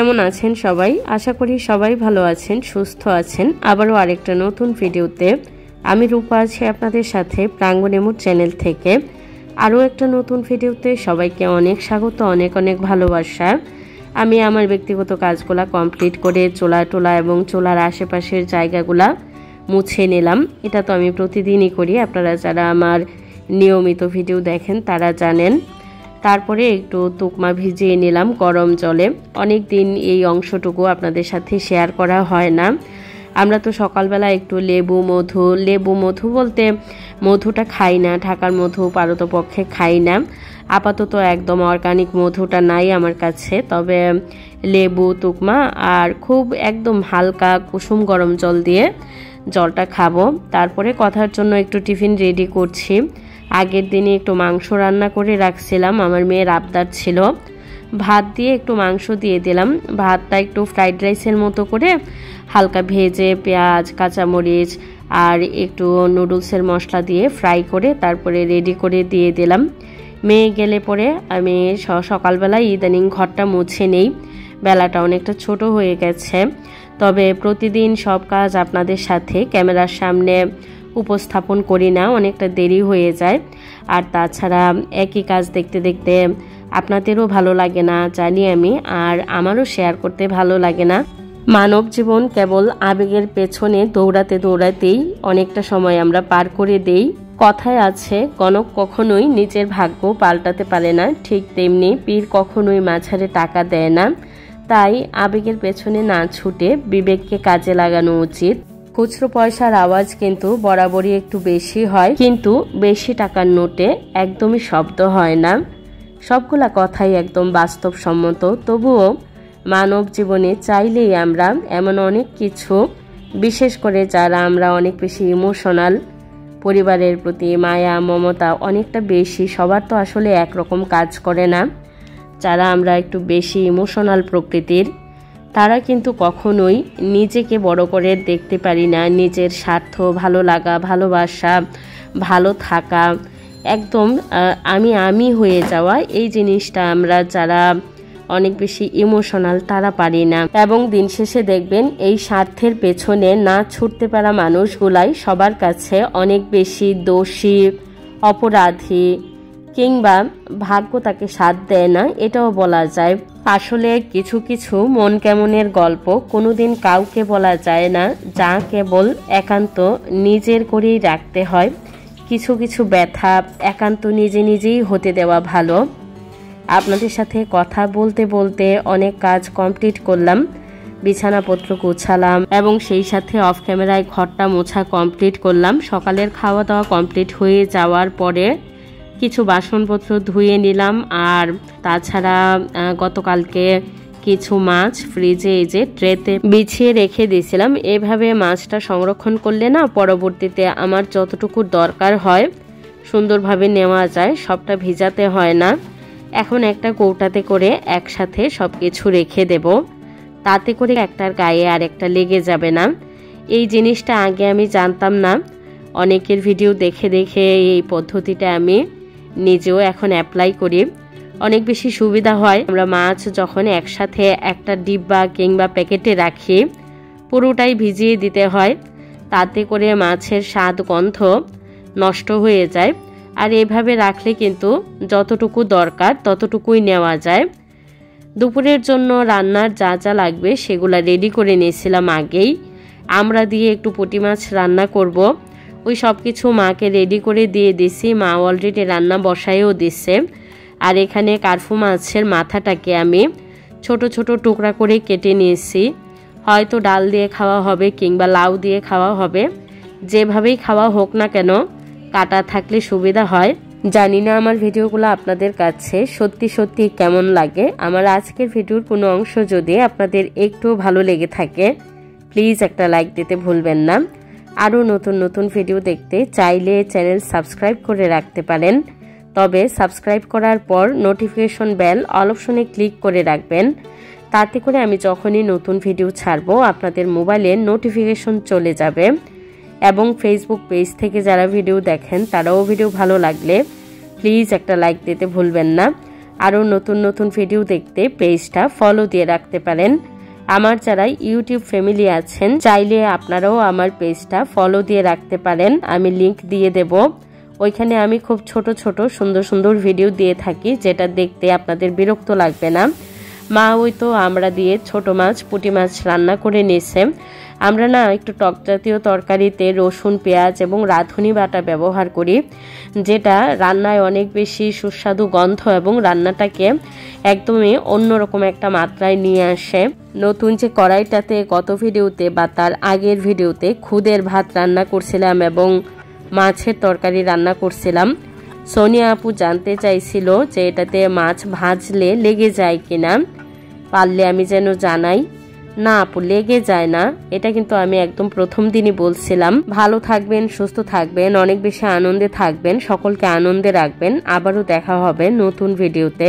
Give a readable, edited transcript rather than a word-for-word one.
কেমন আছেন সবাই? আশা করি সবাই ভালো আছেন, সুস্থ আছেন। আবারও আরেকটা নতুন ভিডিওতে আমি রূপা আছি আপনাদের সাথে প্রাঙ্গণ এমুর চ্যানেল থেকে। আরও একটা নতুন ভিডিওতে সবাইকে অনেক স্বাগত, অনেক অনেক ভালোবাসা। আমি আমার ব্যক্তিগত কাজগুলা কমপ্লিট করে চোলা এবং চোলার আশেপাশের জায়গাগুলা মুছে নিলাম। এটা তো আমি প্রতিদিনই করি, আপনারা যারা আমার নিয়মিত ভিডিও দেখেন তারা জানেন। তারপরে একটু তুকমা ভিজিয়ে নিলাম গরম জলে। অনেক দিন এই অংশটুকু আপনাদের সাথে শেয়ার করা হয় না। আমরা তো সকালবেলা একটু লেবু মধু বলতে মধুটা খাই না, ঢাকার মধু পারতপক্ষে খাই না। আপাতত একদম অর্গানিক মধুটা নাই আমার কাছে, তবে লেবু তুকমা আর খুব একদম হালকা কুসুম গরম জল দিয়ে জলটা খাবো। তারপরে কথার জন্য একটু টিফিন রেডি করছি। আগের দিনে একটু মাংস রান্না করে রাখছিলাম, আমার মেয়ের আবদার ছিল। ভাত দিয়ে একটু মাংস দিয়ে দিলাম। ভাতটা একটু ফ্রাইড রাইসের মতো করে হালকা ভেজে পেঁয়াজ কাঁচামরিচ আর একটু নুডলসের মশলা দিয়ে ফ্রাই করে তারপরে রেডি করে দিয়ে দিলাম। মেয়ে গেলে পরে আমি সকালবেলায় ইদানিং ঘরটা মুছে নেই, বেলাটা অনেকটা ছোট হয়ে গেছে। তবে প্রতিদিন সব কাজ আপনাদের সাথে ক্যামেরার সামনে উপস্থাপন করি না, অনেকটা দেরি হয়ে যায়। আর তাছাড়া একই কাজ দেখতে দেখতে আপনাদেরও ভালো লাগে না জানি আমি, আর আমারও শেয়ার করতে ভালো লাগে না। মানব জীবন কেবল আবেগের পেছনে দৌড়াতেই অনেকটা সময় আমরা পার করে দেই। কথায় আছে, গণক কখনোই নিজের ভাগ্য পাল্টাতে পারে না, ঠিক তেমনি পীর কখনোই মাঝারে টাকা দেয় না। তাই আবেগের পেছনে না ছুটে বিবেককে কাজে লাগানো উচিত। খুচরো পয়সার আওয়াজ কিন্তু বরাবরই একটু বেশি হয়, কিন্তু বেশি টাকার নোটে একদমই শব্দ হয় না। সবগুলা কথাই একদম বাস্তবসম্মত। তবুও মানব জীবনে চাইলেই আমরা এমন অনেক কিছু, বিশেষ করে যারা আমরা অনেক বেশি ইমোশনাল, পরিবারের প্রতি মায়া মমতা অনেকটা বেশি, সবার তো আসলে একরকম কাজ করে না। যারা আমরা একটু বেশি ইমোশনাল প্রকৃতির, তারা কিন্তু কখনোই নিজেকে বড় করে দেখতে পারি না। নিজের স্বার্থ, ভালো লাগা, ভালোবাসা, ভালো থাকা, একদম আমি হয়ে যাওয়া, এই জিনিসটা আমরা যারা অনেক বেশি ইমোশনাল তারা পারি না। এবং দিন শেষে দেখবেন এই স্বার্থের পেছনে না ছুটতে পারা মানুষগুলাই সবার কাছে অনেক বেশি দোষী, অপরাধী, কিংবা ভাগ্য তাকে সাথ দেয় না এটাও বলা যায়। আসলে কিছু কিছু মন কেমনের গল্প কোনোদিন কাউকে বলা যায় না, যা কেবল একান্ত নিজের করেই রাখতে হয়। কিছু কিছু ব্যথা একান্ত নিজেই হতে দেওয়া ভালো। আপনাদের সাথে কথা বলতে বলতে অনেক কাজ কমপ্লিট করলাম, বিছানাপত্র গোছালাম এবং সেই সাথে অফ ক্যামেরায় ঘরটা মোছা কমপ্লিট করলাম। সকালের খাওয়া দাওয়া কমপ্লিট হয়ে যাওয়ার পরে কিছু বাসনপত্র ধুয়ে নিলাম। আর তাছাড়া গতকালকে কিছু মাছ ফ্রিজে এই যে ট্রেতে বিছিয়ে রেখে দিয়েছিলাম। এভাবে মাছটা সংরক্ষণ করলে না পরবর্তীতে আমার যতটুকু দরকার হয় সুন্দরভাবে নেওয়া যায়, সবটা ভিজাতে হয় না। এখন একটা কৌটাতে করে একসাথে সব কিছু রেখে দেব, তাতে করে একটার গায়ে আর একটা লেগে যাবে না। এই জিনিসটা আগে আমি জানতাম না, অনেকের ভিডিও দেখে দেখে এই পদ্ধতিটা আমি নিজেও এখন অ্যাপ্লাই করি। অনেক বেশি সুবিধা হয়। আমরা মাছ যখন একসাথে একটা ডিব্বা কিংবা প্যাকেটে রাখি, পুরোটাই ভিজিয়ে দিতে হয়, তাতে করে মাছের স্বাদ গন্ধ নষ্ট হয়ে যায়। আর এভাবে রাখলে কিন্তু যতটুকু দরকার ততটুকুই নেওয়া যায়। দুপুরের জন্য রান্নার যা যা লাগবে সেগুলা রেডি করে নিয়েছিলাম আগেই। আমরা দিয়ে একটু পুঁটি মাছ রান্না করব, ওই সব কিছু মাকে রেডি করে দিয়ে দিছি। মা অলরেডি রান্না বসায়ও দিচ্ছে। আর এখানে কার্ফু মাছের মাথাটাকে আমি ছোট ছোট টুকরা করে কেটে নিয়েছি। হয়তো ডাল দিয়ে খাওয়া হবে কিংবা লাউ দিয়ে খাওয়া হবে, যেভাবেই খাওয়া হোক না কেন কাটা থাকলে সুবিধা হয়। জানি না আমার ভিডিওগুলো আপনাদের কাছে সত্যি কেমন লাগে। আমার আজকের ভিডিওর কোনো অংশ যদি আপনাদের একটু ভালো লেগে থাকে প্লিজ একটা লাইক দিতে ভুলবেন না। আরও নতুন ভিডিও দেখতে চাইলে চ্যানেল সাবস্ক্রাইব করে রাখতে পারেন, তবে সাবস্ক্রাইব করার পর নোটিফিকেশন বেল অল অপশনে ক্লিক করে রাখবেন। তাতে করে আমি যখনই নতুন ভিডিও ছাড়বো আপনাদের মোবাইলে নোটিফিকেশন চলে যাবে। এবং ফেসবুক পেজ থেকে যারা ভিডিও দেখেন তারাও ভিডিও ভালো লাগলে প্লিজ একটা লাইক দিতে ভুলবেন না। আরও নতুন নতুন ভিডিও দেখতে পেজটা ফলো দিয়ে রাখতে পারেন। আমার যারা ইউটিউব ফ্যামিলি আছেন চাইলে আপনারাও আমার পেজটা ফলো দিয়ে রাখতে পারেন, আমি লিংক দিয়ে দেব। ওইখানে আমি খুব ছোট ছোট সুন্দর সুন্দর ভিডিও দিয়ে থাকি, যেটা দেখতে আপনাদের বিরক্ত লাগবে না। মা ওই তো আমরা দিয়ে ছোট মাছ পুঁটি মাছ রান্না করে নিয়েছে। আমরা না একটু টক জাতীয় তরকারিতে রসুন পেঁয়াজ এবং রাঁধুনি বাটা ব্যবহার করি, যেটা রান্নায় অনেক বেশি সুস্বাদু গন্ধ এবং রান্নাটাকে একদমই অন্যরকম একটা মাত্রায় নিয়ে আসে। নতুন যে কড়াইটাতে গত ভিডিওতে বা তার আগের ভিডিওতে খুদের ভাত রান্না করছিলাম এবং মাছের তরকারি রান্না করছিলাম, সোনিয়া আপু জানতে চাইছিল যে এটাতে মাছ ভাজলে লেগে যায় কিনা, পারলে আমি যেন জানাই। না আপু, লেগে যায় না, এটা কিন্তু আমি একদম প্রথম দিনই বলছিলাম। ভালো থাকবেন, সুস্থ থাকবেন, অনেক বেশি আনন্দে থাকবেন, সকলকে আনন্দে রাখবেন। আবারও দেখা হবে নতুন ভিডিওতে।